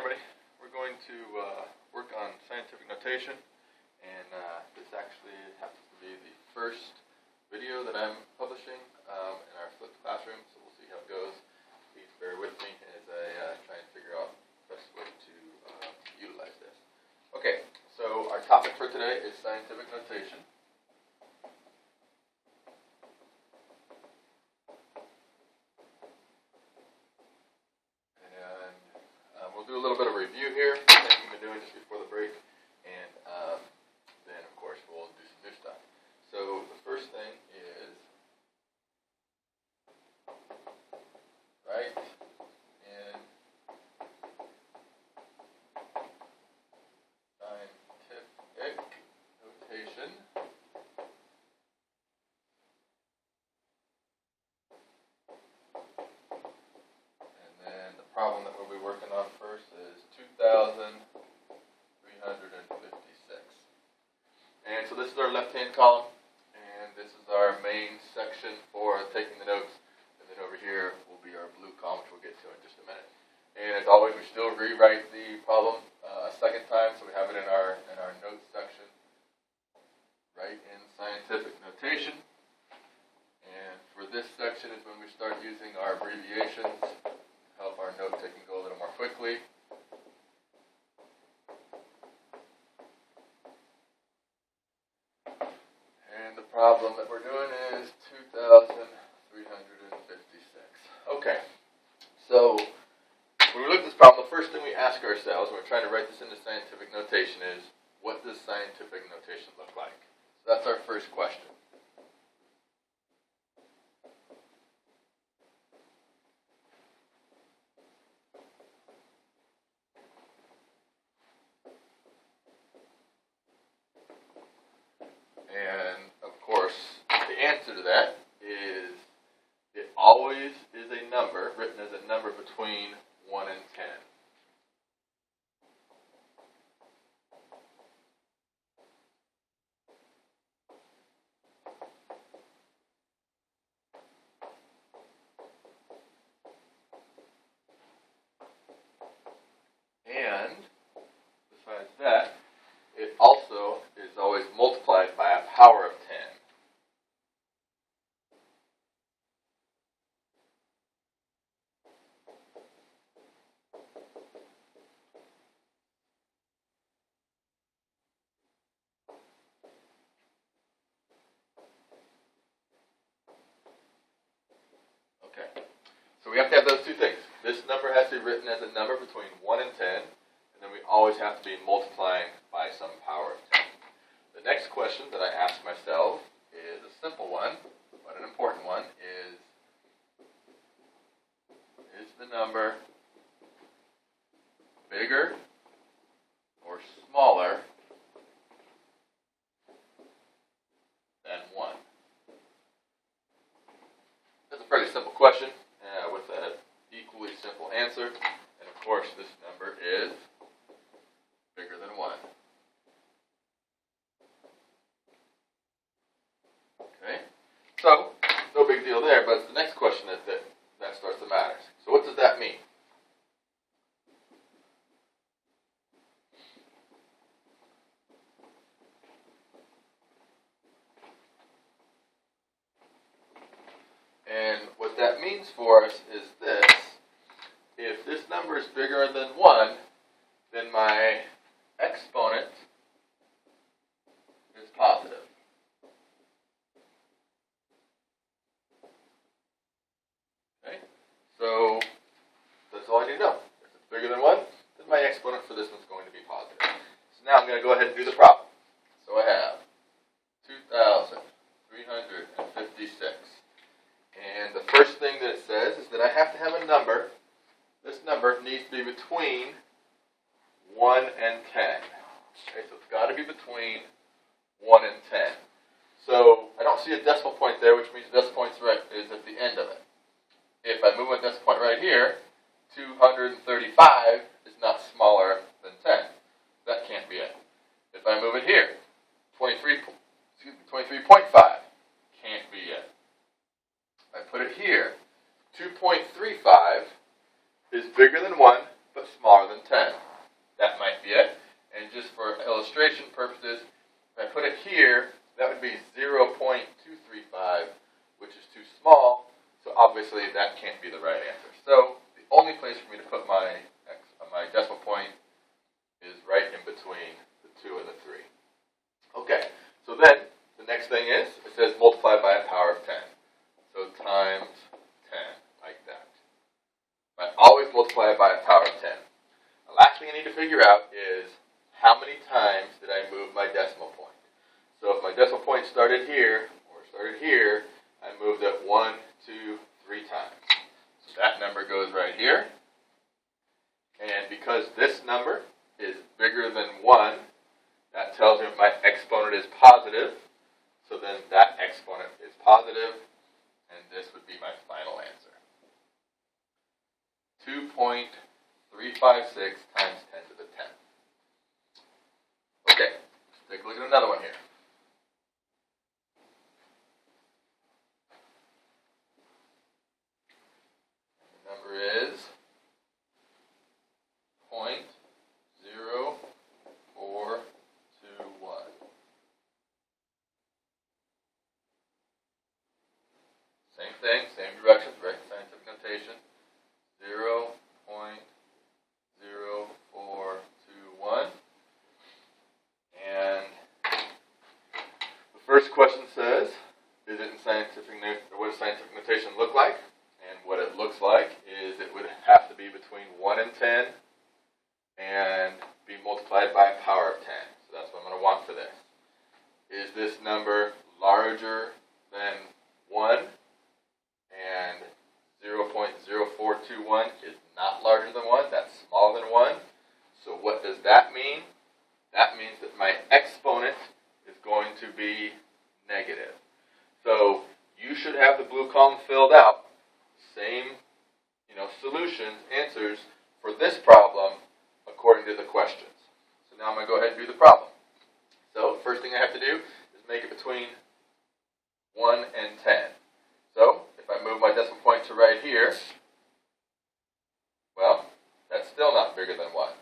everybody. We're going to work on scientific notation, and this actually happens to be the first video that I'm publishing in our flipped classroom, so we'll see how it goes. Please bear with me as I try and figure out the best way to utilize this. Okay, so our topic for today is scientific notation. We'll do a little bit of review here, things we've been doing just before the break, and then, of course, we'll do some new stuff. So the first thing is write in scientific notation. And then the problem that we'll be working on first is 2,356. And so this is our left-hand column, and this is our main section for taking the notes. And then over here will be our blue column, which we'll get to in just a minute. And as always, we still rewrite the problem a second time, so we have it in our notes section, right in scientific notation. And for this section is when we start using our abbreviations to help our note-taking go a little more quickly. And the problem that we're doing is 2,356. Okay, so when we look at this problem, the first thing we ask ourselves when we're trying to write this into scientific notation is, what does scientific notation look like? So that's our first question. And, of course, the answer to that is it always is a number, written as a number between 1 and 10. And, besides that, it also is always multiplied by a power of 10. Okay, so we have to have those two things. This number has to be written as a number between 1 and 10, and then we always have to be multiplying by some power of 10. The next question that I ask myself is a simple one, but an important one, is the number bigger or smaller than 1? That's a fairly simple question with an equally simple answer, and of course this number is bigger than 1. Okay, so no big deal there, but it's the next question that starts to matter. So what does that mean? And what that means for us is this: if this number is bigger than 1, then my exponent is positive. Okay, so that's all I need to know. If it's bigger than 1, then my exponent for this one's going to be positive. So now I'm going to go ahead and do the problem. So I have 2,356. And the first thing that it says is that I have to have a number. This number needs to be between 1 and 10. Okay, so it's got to be between 1 and 10. So I don't see a decimal point there, which means the decimal point is at the end of it. If I move my decimal point right here, 235 is not smaller than 10. That can't be it. If I move it here, 23.5 can't be it. I put it here, 2.35 is bigger than 1, but smaller than 10. obviously that can't be the right answer. So the only place for me to put my decimal point is right in between the 2 and the 3. Okay, so then the next thing is, it says multiply by a power of 10. So times 10, like that. I always multiply it by a power of 10. The last thing I need to figure out is how many times did I move my decimal point. So if my decimal point started here, or started here, I moved it 1, 2, 3 times. So that number goes right here. And because this number is bigger than 1, that tells me my exponent is positive. So then that exponent is positive, and this would be my final answer. 2.356 times 10 to the 10th. Okay, let's take a look at another one here. The number is 0.0421. Same thing, same directions, right? Scientific notation. 0.0421. And the first question says, is it in scientific or what does scientific notation look like? And what it looks like is it would have to be between 1 and 10 and be multiplied by a power of 10. So that's what I'm going to want for this. Is this number larger than 1? And 0.0421 is not larger than 1. That's smaller than 1. So what does that mean? That means that my exponent is going to be negative. So you should have the blue column filled out. Same, solutions, answers for this problem according to the questions. So now I'm going to go ahead and do the problem. So first thing I have to do is make it between 1 and 10. So if I move my decimal point to right here, well, that's still not bigger than 1.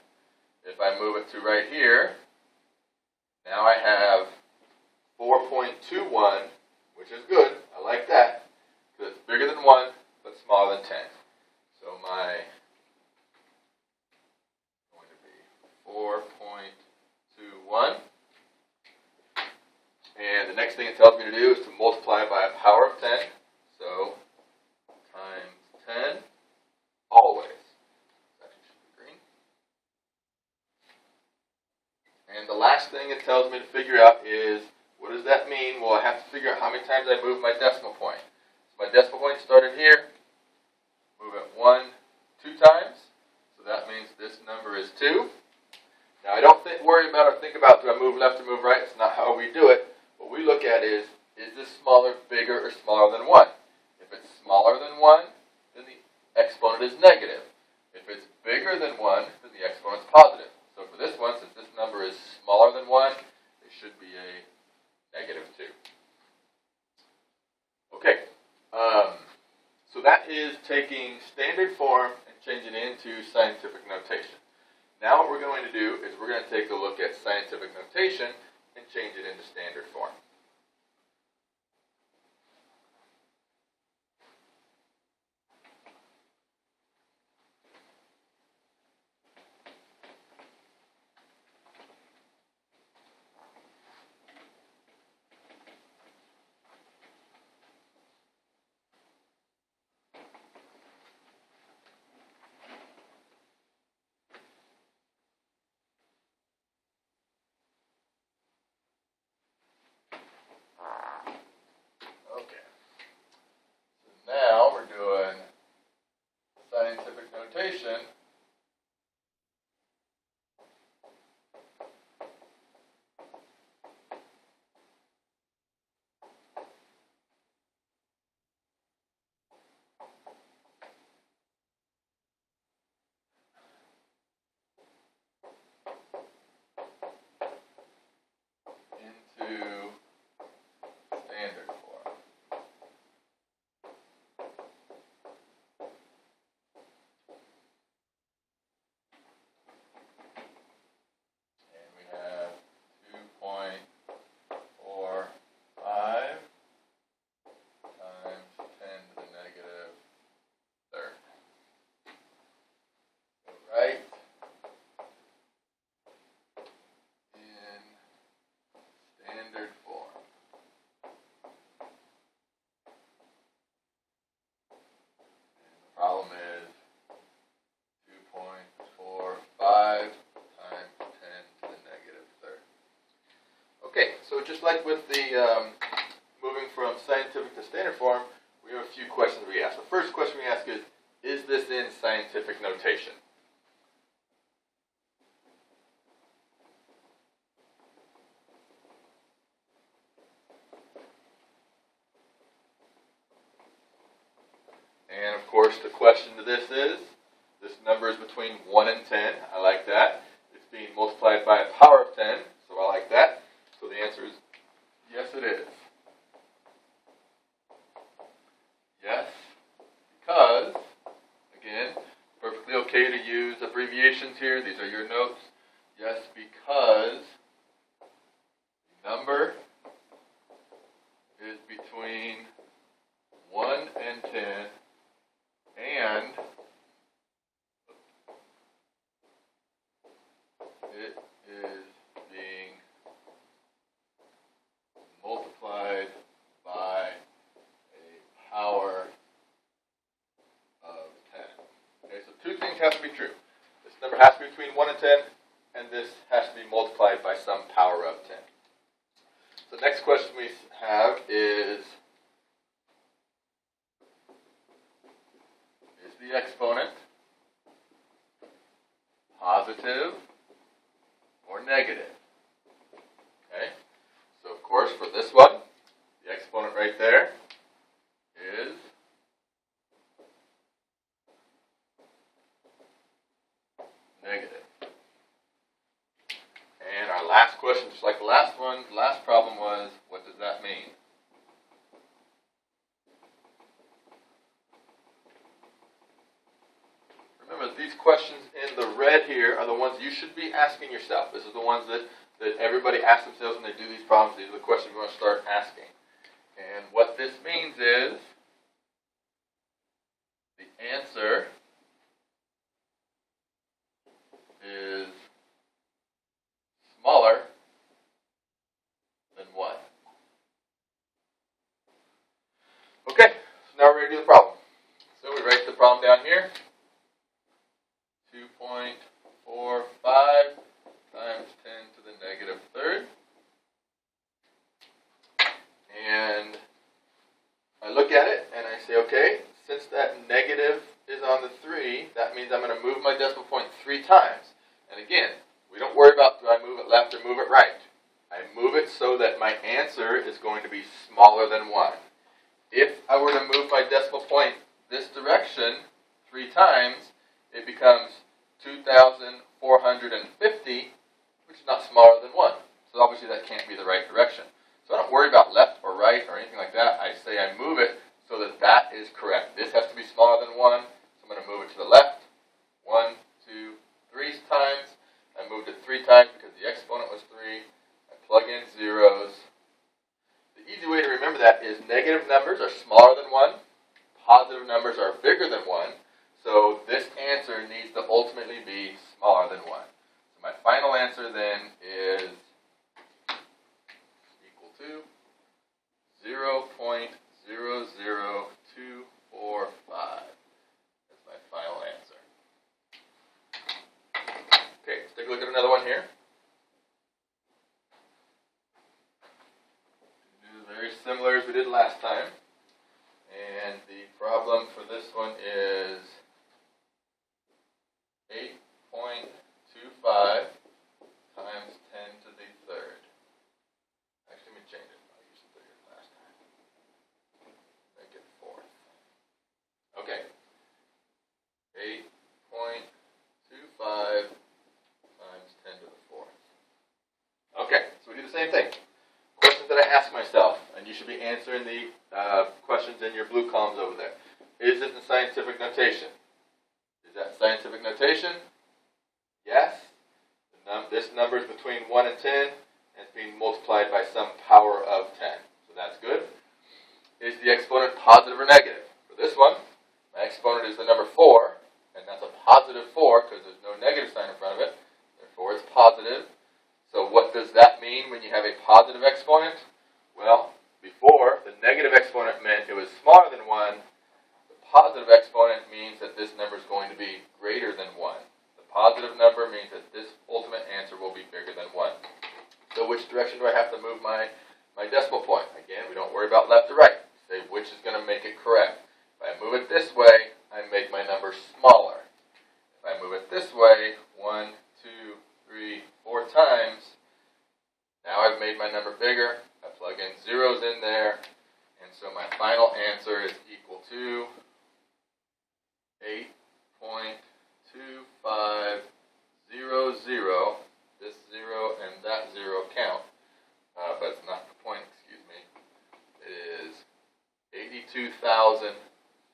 If I move it to right here, now I have 4.21, which is good. I like that, because it's bigger than 1, but smaller than 10. So my going to be 4.21. And the next thing it tells me to do is to multiply by a power of 10. So times 10 always. This actually should be green. And the last thing it tells me to figure out is, what does that mean? Well, I have to figure out how many times I moved my decimal point. So my decimal point started here. Move it 1, 2 times. So that means this number is 2. Now I don't worry about or think about, do I move left or move right? It's not how we do it. What we look at is this smaller, bigger, or smaller than 1? If it's smaller than 1, then the exponent is negative. If it's bigger than 1, then the exponent is positive. So for this one, since this number is smaller than 1, it should be a negative 2. Okay, so that is taking standard form and changing it into scientific notation. Now what we're going to do is we're going to take a look at scientific notation and change it into standard form. Okay. So now we're doing scientific notation. Into standard form. just like with the moving from scientific to standard form, we have a few questions we ask. The first question we ask is this in scientific notation? And of course, the question to this number is between 1 and 10. I like that. It's being multiplied by a power of 10, so I like that. So the answer is yes, it is. Yes, because, again, perfectly okay to use abbreviations here. These are your notes. Yes, because the number is between 1 and 10, and it is being multiplied by a power of 10. Okay, so two things have to be true. This number has to be between 1 and 10, and this has to be multiplied by some power of 10. The next question we have is the exponent positive or negative? Okay, so of course for this one, the exponent right there is negative. And our last question, just like the last one, the last problem was, what does that mean? Remember, these questions in the red here are the ones you should be asking yourself. This is the ones that everybody asks themselves when they do these problems. These are the questions we want to start asking. And what this means is the answer is smaller than 1. Okay, so now we're ready to do the problem. So we write the problem down here. 2.45 times 10 to the negative third. And I look at it and I say, okay, since that negative is on the 3, that means I'm going to move my decimal point 3 times. And again, we don't worry about do I move it left or move it right. I move it so that my answer is going to be smaller than 1. If I were to move my decimal point this direction 3 times, it becomes 2,450, which is not smaller than 1. So obviously that can't be the right direction. So I don't worry about left or right or anything like that. I say I move it so that that is correct. This has to be smaller than 1, so I'm going to move it to the left. 1, 2, 3 times. I moved it 3 times because the exponent was 3. I plug in zeros. The easy way to remember that is negative numbers are smaller than 1. Positive numbers are bigger than 1. So this answer needs to ultimately be smaller than 1. So my final answer then is equal to 0.00245. That's my final answer. Okay, let's take a look at another one here. Very similar as we did last time. And the problem for this one is 8.25 times 10 to the third. Actually, let me change it. I used the third last time. Make it fourth. Okay. 8.25 times 10 to the fourth. Okay, so we do the same thing. Questions that I ask myself, and you should be answering the questions in your blue columns over there. Is it in scientific notation? Is that scientific notation? Yes. This number is between 1 and 10, and it's being multiplied by some power of 10. So that's good. Is the exponent positive or negative? For this one, my exponent is the number 4, and that's a positive 4 because there's no negative sign in front of it. Therefore, it's positive. So what does that mean when you have a positive exponent? Well, before, the negative exponent meant it was smaller than 1. The positive exponent means that this number is going to be greater than 1. The positive number means that this ultimate answer will be bigger than 1. So which direction do I have to move my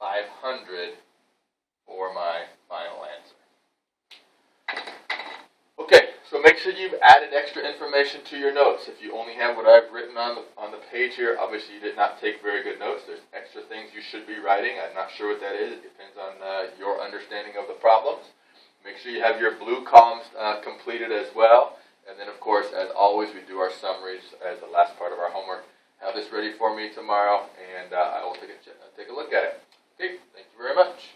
500 for my final answer. Okay, so make sure you've added extra information to your notes. If you only have what I've written on the page here, obviously you did not take very good notes. There's extra things you should be writing. I'm not sure what that is. It depends on your understanding of the problems. Make sure you have your blue columns completed as well. And then, of course, as always, we do our summaries as the last part of our homework. Have this ready for me tomorrow, and I will take a look at it. Okay, thank you very much.